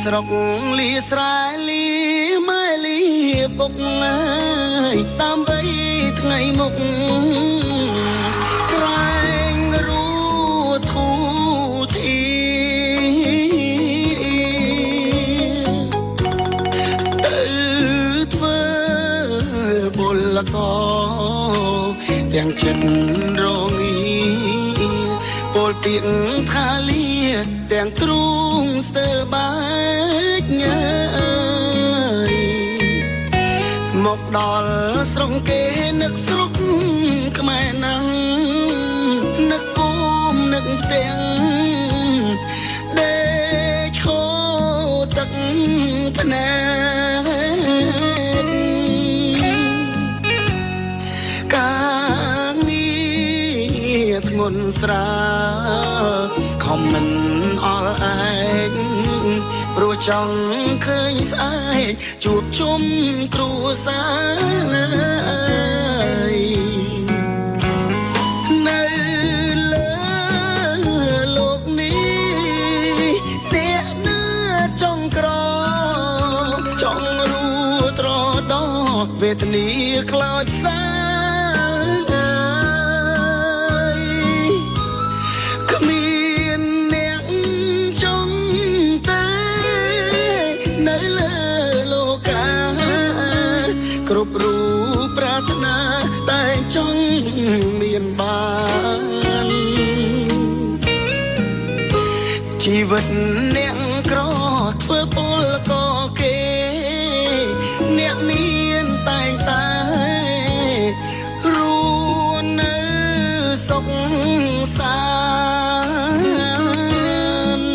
ស្រុកលីស្រែលីម៉ែលីពុកអើយតាមបីថ្ងៃមុខក្រែងរូធូធីទៅធ្វើបុលកទាំងចិត្តរងាពលពីងថាលាទាំងទ្រូងស្ទើបាច់ញើយមកដល់ស្រុកគេនឹកស្រុកខ្មែរណាំងនឹកគូមនឹកទាំងដេកខោទឹកភ្នែកកាងារធ្ងន់ស្រាលខំមិនអល់ឯងព្រោះចង់ឃើញស្អែកជួបជុំគ្រួសារនៅលើលោកនេះអ្នកណាចង់ក្រចង់រួត្រដោវេទនាខ្លោចផ្សាគ្រប់រូបប្រាថ្នាតែចង់មានបានជីវិតអ្នកក្រធ្វើពលក៏គេអ្នកមានតែងតែរួនៅសុខសាន្ត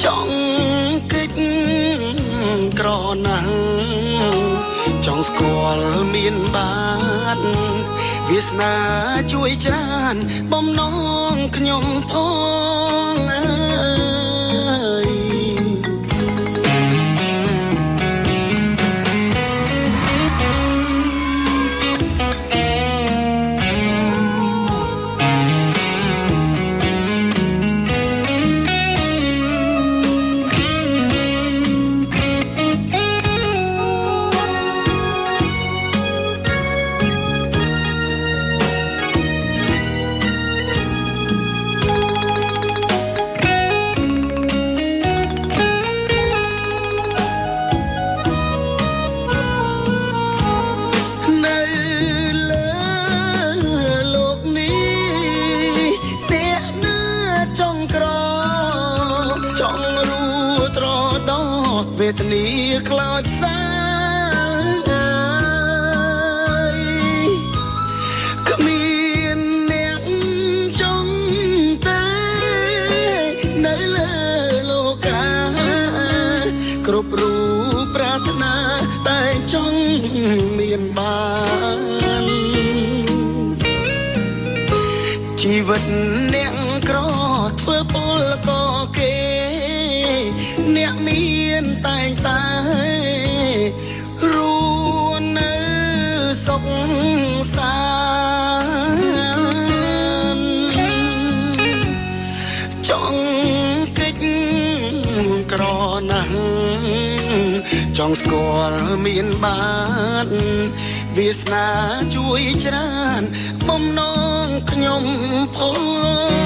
ចង់គិតក្រណាស់ចង់ស្គាល់មានបានវាសនាជួយច្រើនបំណងខ្ញុំផងអើយវេទនាខ្លោចផ្សាគ្មានអ្នកចង់តែនៅលើលោកាគ្រប់រូបប្រាថ្នាតែចង់មានបានជីវិតអ្នកក្រធ្វើពលក៏គេអ្នកមានតែងតែរួនៅសុខសាន្តចង់កិច្ចក្រណាស់ចង់ស្គាល់មានបានវាសនាជួយច្រើនបំណងខ្ញុំផង